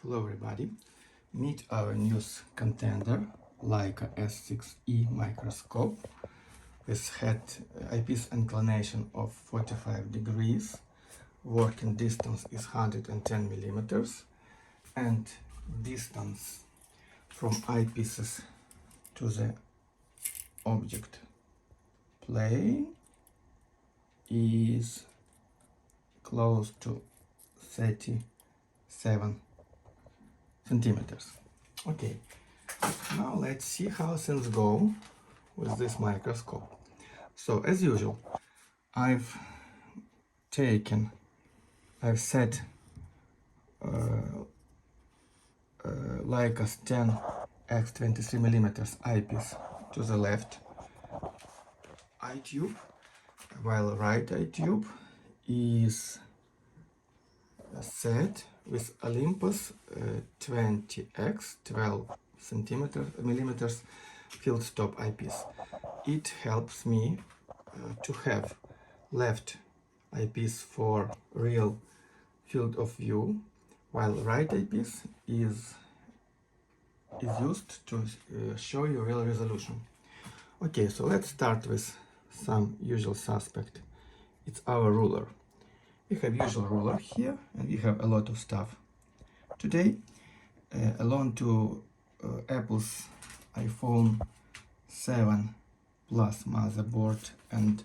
Hello everybody, meet our news contender Leica s6e microscope with head eyepiece inclination of 45 degrees, working distance is 110 millimeters, and distance from eyepieces to the object plane is close to 37 centimeters. Okay, now let's see how things go with this microscope. So as usual, I've set Leica's 10x 23 millimeters eyepiece to the left eye tube, while right eye tube is set with Olympus 20x 12 millimeters field stop eyepiece. It helps me to have left eyepiece for real field of view, while right eyepiece is used to show you real resolution. Okay, so let's start with some usual suspect. It's our ruler. We have usual ruler here, and we have a lot of stuff. Today, along to Apple's iPhone 7 Plus motherboard and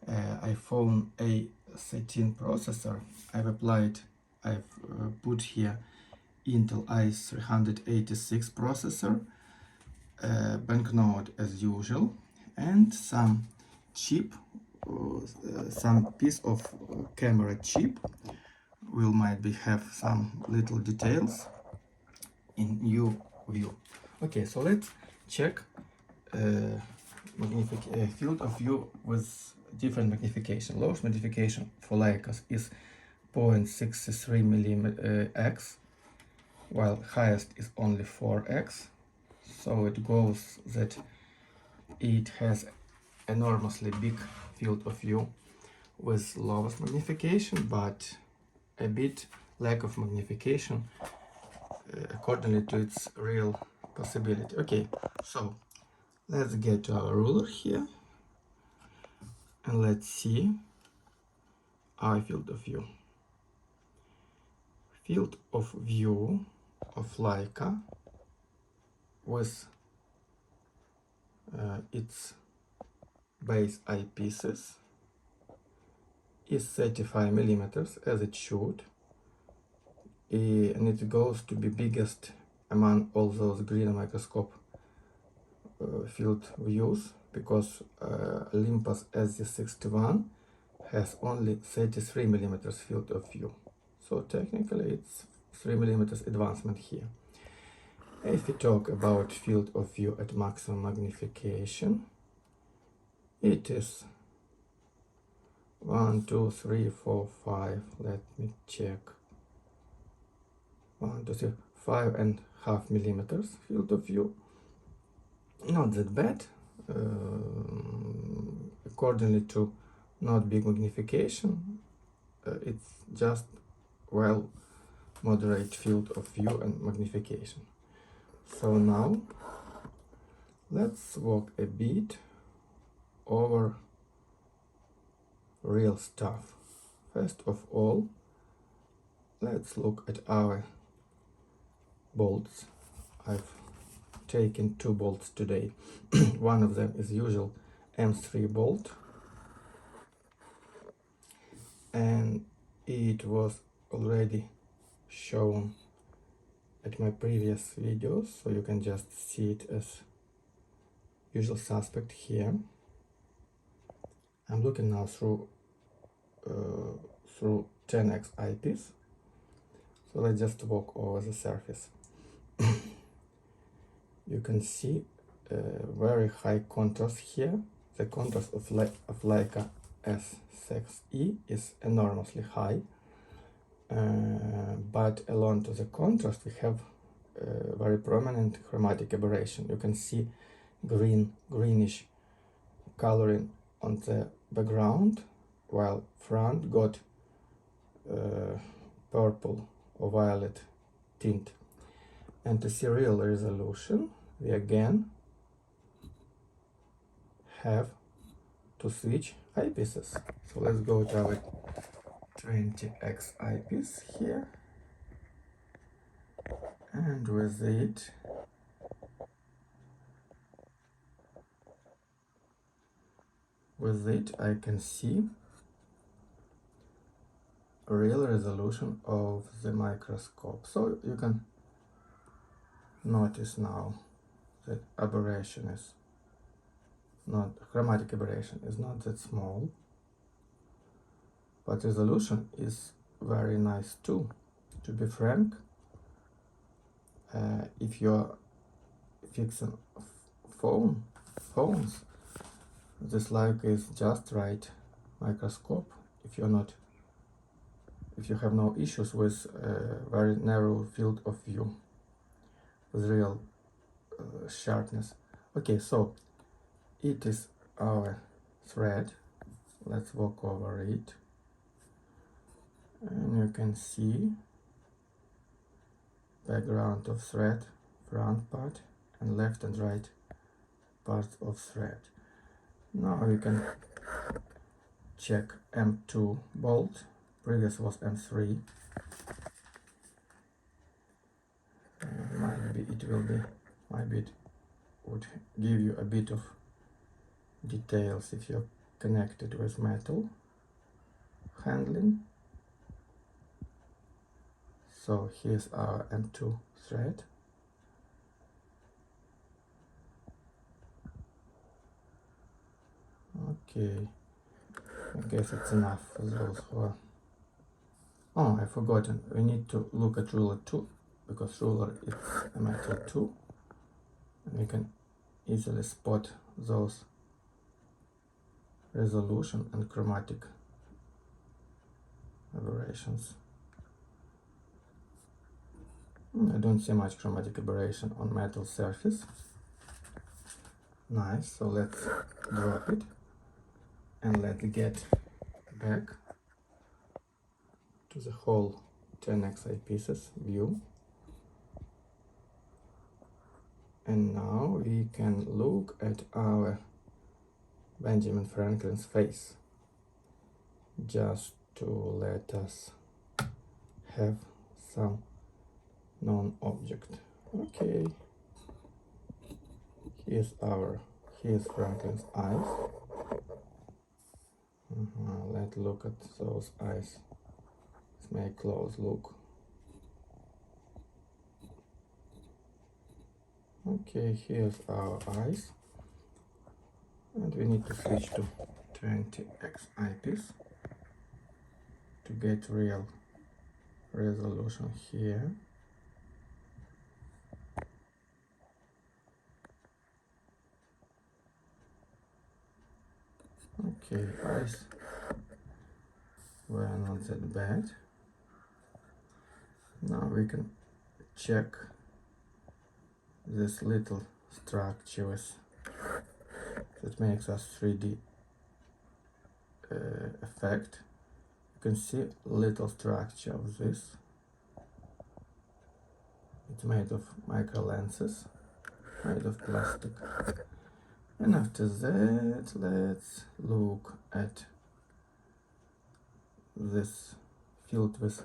iPhone A13 processor, I've put here Intel i386 processor, banknote as usual, and some chip, some piece of camera chip. Will might be have some little details in new view. Okay, so let's check field of view with different magnification. Lowest magnification for Leica's is 0.63 x, while highest is only 4x. So it goes that it has enormously big field of view with lowest magnification, but a bit lack of magnification accordingly to its real possibility. Okay, so let's get to our ruler here and let's see our field of view. Field of view of Leica with its base eyepieces is 35 millimeters as it should, and it goes to be biggest among all those green microscope field views, because Olympus S61 has only 33 millimeters field of view, so technically it's 3 millimeters advancement here. If we talk about field of view at maximum magnification, it is 1, 2, 3, 4, 5. Let me check. 1, 2, 3, 5.5 millimeters field of view. Not that bad. Accordingly to not big magnification, it's just well moderate field of view and magnification. So now let's walk a bit over real stuff. First of all, let's look at our bolts. I've taken 2 bolts today. One of them is usual M3 bolt, and it was already shown at my previous videos, so you can just see it as usual suspect here. I'm looking now through 10x eyepiece, so let's just walk over the surface. You can see very high contrast here. The contrast of Leica s6e is enormously high, but along to the contrast we have very prominent chromatic aberration. You can see greenish coloring on the background, while front got purple or violet tint And to see real resolution, we again have to switch eyepieces. So let's go to our 20x eyepiece here, and with it I can see a real resolution of the microscope. So you can notice now that aberration is not, chromatic aberration is not that small, but resolution is very nice too. To be frank, if you're fixing phones, this Leica is just right microscope. If you have no issues with very narrow field of view with real sharpness. Okay, so it is our thread. Let's walk over it, and you can see background of thread, front part, and left and right parts of thread. Now you can check M2 bolt. Previous was M3. Maybe it would give you a bit of details if you're connected with metal handling. So here's our M2 thread. Okay, I guess it's enough for those who are... Oh, I've forgotten, we need to look at ruler 2, because ruler is a metal too, and we can easily spot those resolution and chromatic aberrations. I don't see much chromatic aberration on metal surface. Nice, so let's drop it and let's get back to the whole 10x eyepieces view. And now we can look at our Benjamin Franklin's face, just to let us have some known object. Okay, here's Franklin's eyes. Let's look at those eyes. Let's make a close look. Okay, here's our eyes, and we need to switch to 20x eyepiece to get real resolution here. Okay, eyes were not that bad. Now we can check this little structures that makes us 3D effect. You can see little structure of this. It's made of micro lenses, made of plastic. And after that, let's look at this filled with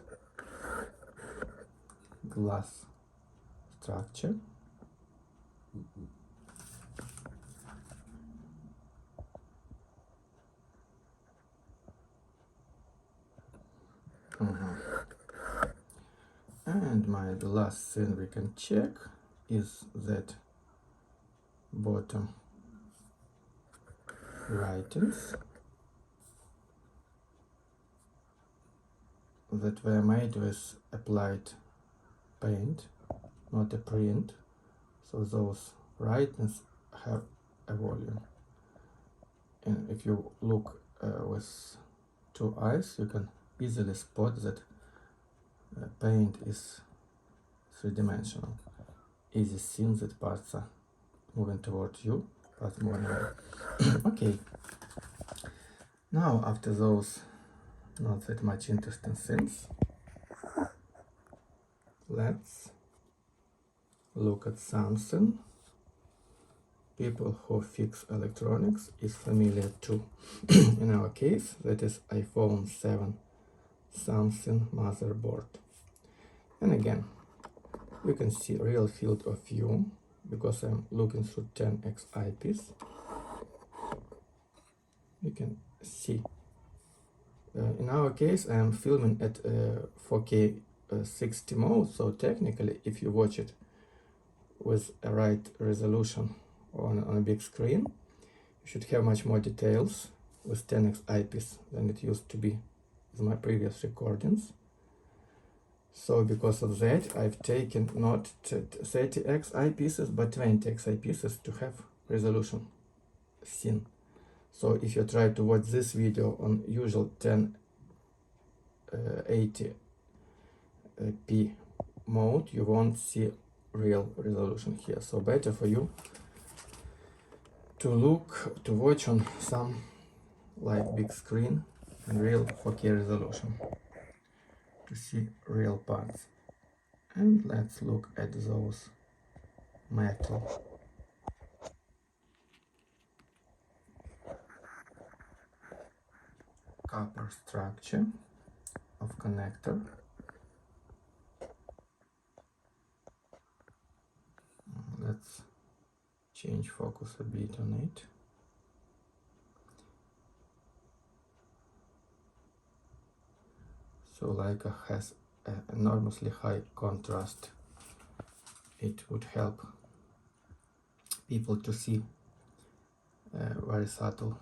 glass structure. And the last thing we can check is that bottom writings that were made with applied paint, not a print. So those writings have a volume. And if you look with two eyes, you can easily spot that paint is three-dimensional. Easy seen that parts are moving towards you, parts moving away. Okay. Now, after those not that much interesting things, let's look at something people who fix electronics is familiar to. In our case, that is iPhone 7 something motherboard. And again, you can see real field of view because I'm looking through 10x eyepiece. You can see. In our case, I am filming at 4K 60 mode, so technically, if you watch it with a right resolution on a big screen, you should have much more details with 10x eyepiece than it used to be with my previous recordings. So because of that, I've taken not 30x eyepieces but 20x eyepieces to have resolution scene. So if you try to watch this video on usual 1080p mode, you won't see real resolution here. So better for you to watch on some like big screen and real 4K resolution to see real parts. And let's look at those metal copper structure of connector. Let's change focus a bit on it. So Leica has an enormously high contrast. It would help people to see very subtle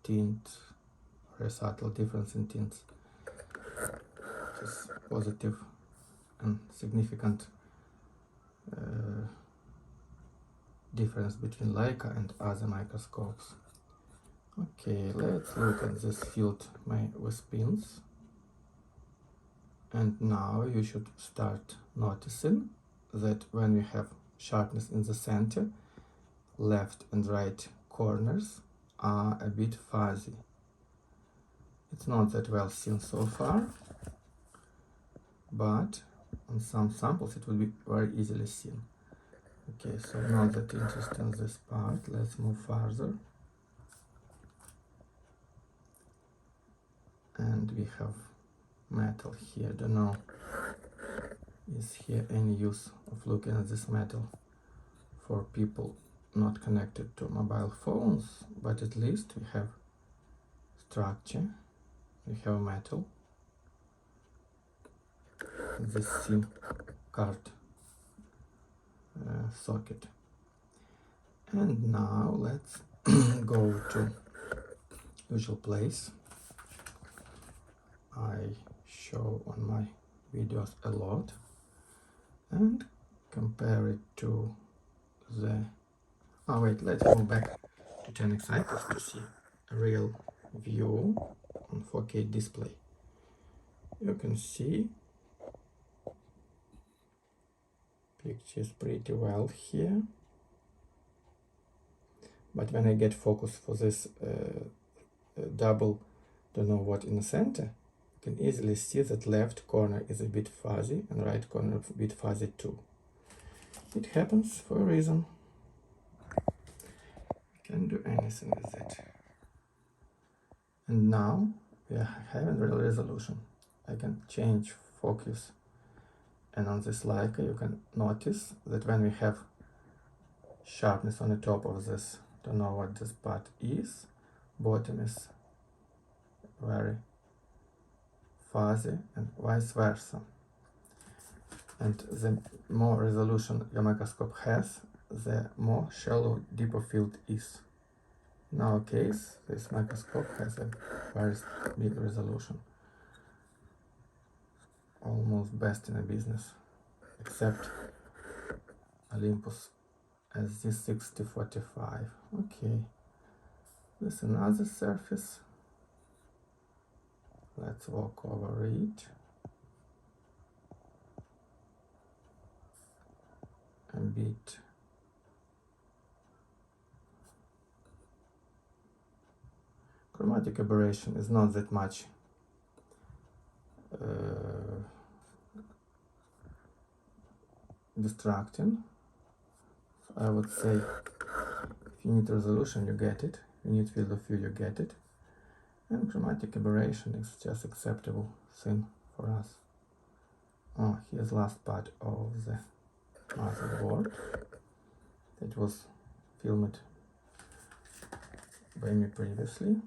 tints, very subtle difference in tints. It is positive and significant difference between Leica and other microscopes. Okay, let's look at this field with pins. And now you should start noticing that when we have sharpness in the center, left and right corners are a bit fuzzy. It's not that well seen so far, but on some samples it will be very easily seen. Okay, so not that interested in this part. Let's move further. And we have metal here. Don't know, is here any use of looking at this metal for people not connected to mobile phones, but at least we have structure, we have metal, this SIM card socket. And now let's go to usual place. I show on my videos a lot, and compare it to the let's go back to 10x eyepiece to see a real view on 4K display. You can see pictures pretty well here, but when I get focus for this double don't know what in the center, you can easily see that left corner is a bit fuzzy and right corner a bit fuzzy too. It happens for a reason. You can do anything with it. And now we are having real resolution. I can change focus, and on this Leica you can notice that when we have sharpness on the top of this, don't know what this part is, bottom is very fuzzy and vice versa. And the more resolution your microscope has, the more shallow deeper field is. In our case, this microscope has a very big resolution, almost best in the business, except Olympus s6e 45. Okay, there's another surface. Let's walk over it. A bit. Chromatic aberration is not that much distracting. I would say if you need resolution, you get it. You need field of view, you get it. And chromatic aberration is just acceptable thing for us. Oh, here's last part of the motherboard. It was filmed by me previously.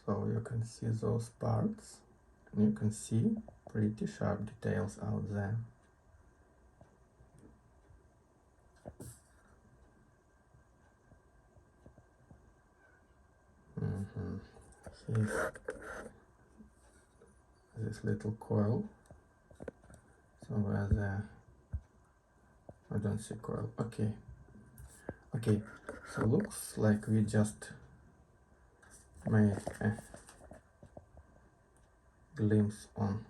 So you can see those parts, and you can see pretty sharp details out there. Here's this little coil somewhere there. I don't see coil. Okay. So looks like we just made a glimpse on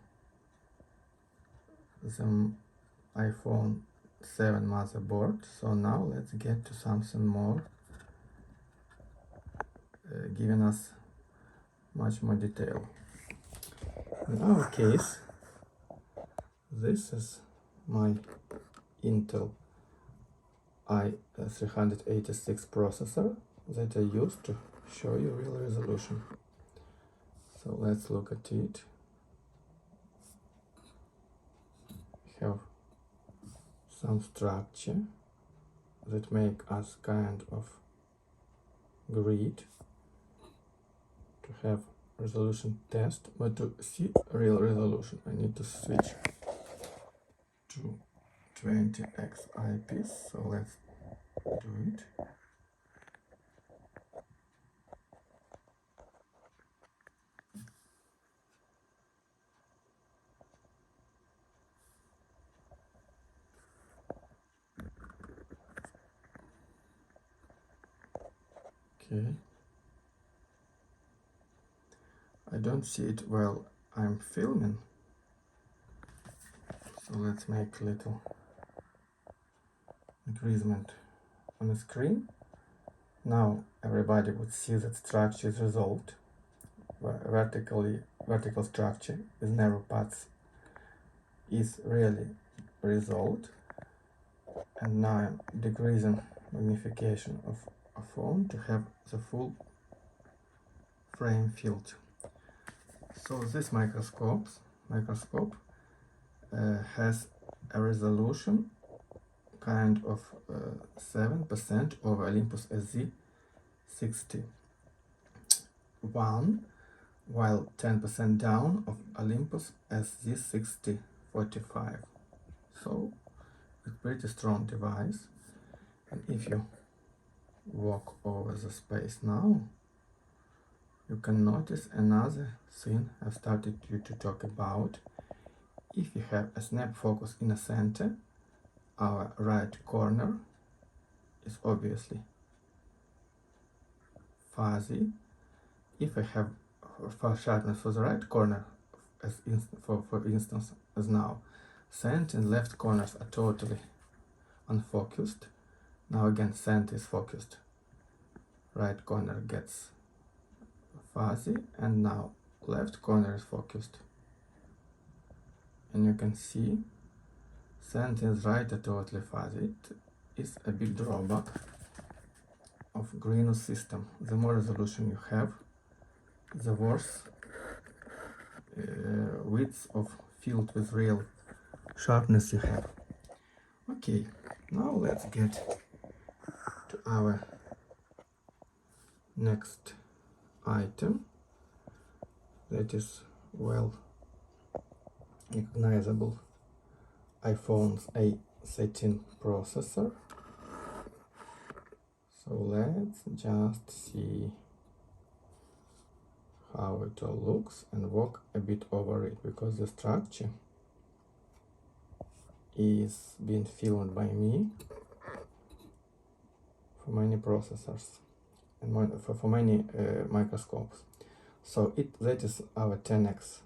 the iPhone 7 motherboard. So now let's get to something more, giving us much more detail. In our case, this is my Intel i386 processor that I used to show you real resolution. So let's look at it. We have some structure that make us kind of grid to have resolution test, but to see real resolution I need to switch to 20x eyepiece. So let's do it. Okay. I don't see it while I'm filming. So let's make a little increasement on the screen. Now everybody would see that structure is resolved. Vertical structure with narrow paths is really resolved. And now I'm decreasing magnification of a phone to have the full frame field. So this microscope has a resolution kind of 7% of Olympus s6e, while 10% down of Olympus s6e45. So it's a pretty strong device. And if you walk over the space now, you can notice another thing I've started to talk about. If you have a snap focus in the center, our right corner is obviously fuzzy. If I have sharpness for the right corner, for instance, as now, center and left corners are totally unfocused. Now again, center is focused, right corner gets fuzzy, and now left corner is focused. And you can see center and right are totally fuzzy. It is a big drawback of Greenus system. The more resolution you have, the worse width of field with real sharpness you have. Okay, now let's get to our next item that is well recognizable iPhone's A13 processor. So let's just see how it all looks and walk a bit over it, because the structure is being filmed by me for many processors and for many microscopes. So that is our 10x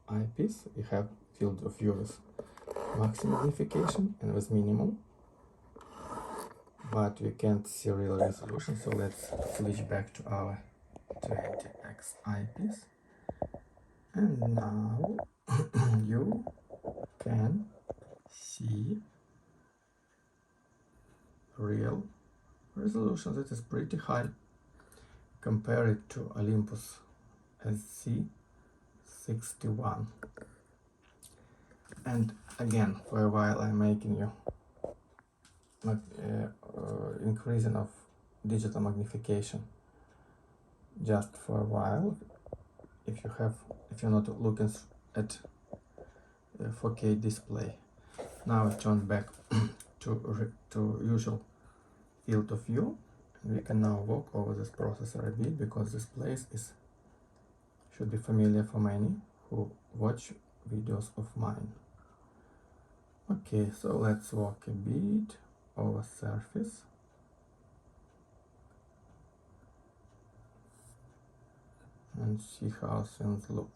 eyepiece. We have field of view with maximum magnification and with minimum, but we can't see real resolution. So let's switch back to our 20x eyepiece, and now you can see real resolution that is pretty high. Compare it to Olympus SC61. And again, for a while I'm making you increasing of digital magnification just for a while. If you're not looking at 4K display. Now I turn back to usual field of view, and we can now walk over this processor a bit, because this place should be familiar for many who watch videos of mine. Okay, so let's walk a bit over surface. And see how things look.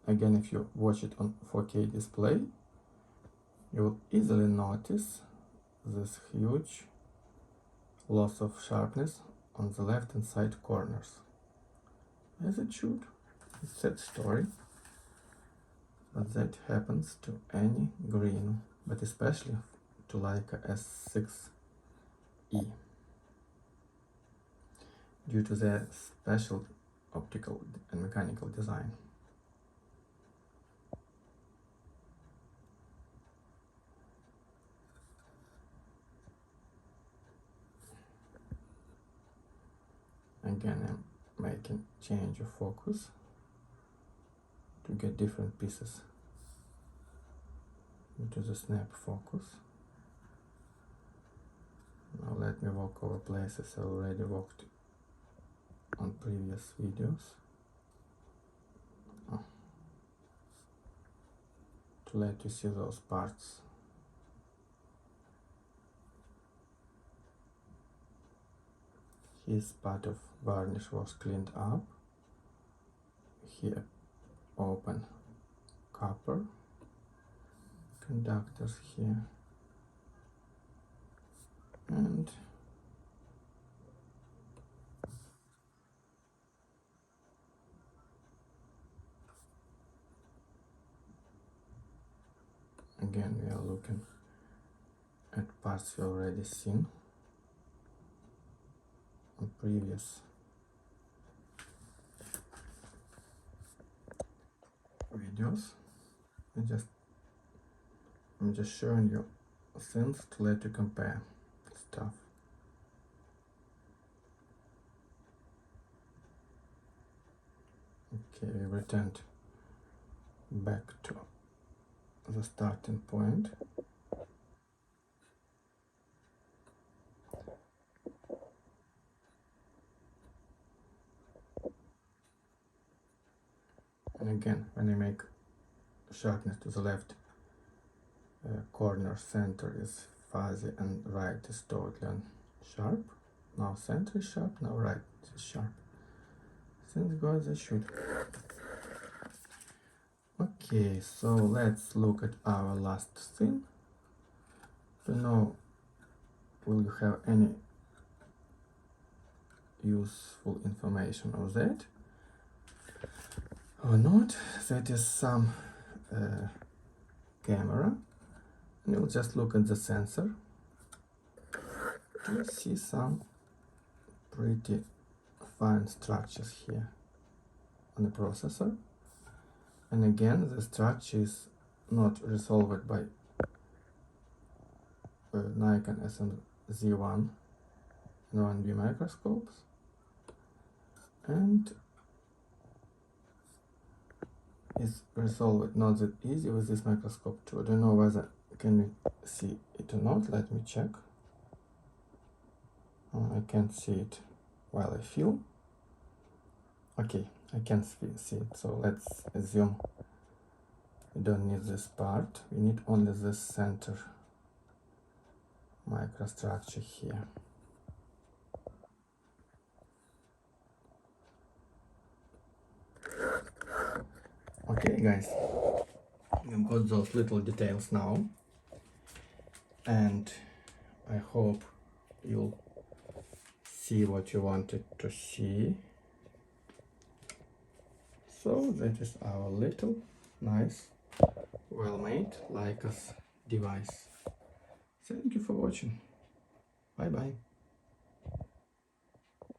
Again, if you watch it on 4K display, you will easily notice this huge loss of sharpness on the left hand side corners. As it should. It's a sad story, but that happens to any green, but especially to Leica s6e, due to their special optical and mechanical design. Again, I'm making change of focus to get different pieces into the snap focus. Now let me walk over places I already walked on previous videos. To let you see those parts. His part of varnish was cleaned up. Here, open copper conductors here, and again we are looking at parts we already seen on previous videos. I'm just showing you things to let you compare stuff. Okay, we returned back to the starting point. And again, when I make sharpness to the left corner, center is fuzzy and right is totally sharp. Now center is sharp, now right is sharp. Things go as they should. Okay, so let's look at our last thing. To know will you have any useful information of that or not. That is some camera. And we'll just look at the sensor to see some pretty fine structures here on the processor. And again, the structure is not resolved by Nikon SMZ1 and 1B microscopes, and is resolved not that easy with this microscope too. I don't know whether can we see it or not. Let me check. I can't see it while I film. Okay, I can see it, so let's assume we don't need this part. We need only this center microstructure here. Okay guys, We've got those little details now, and I hope you'll see what you wanted to see. So that is our little nice, well-made Leica's device. Thank you for watching. Bye bye.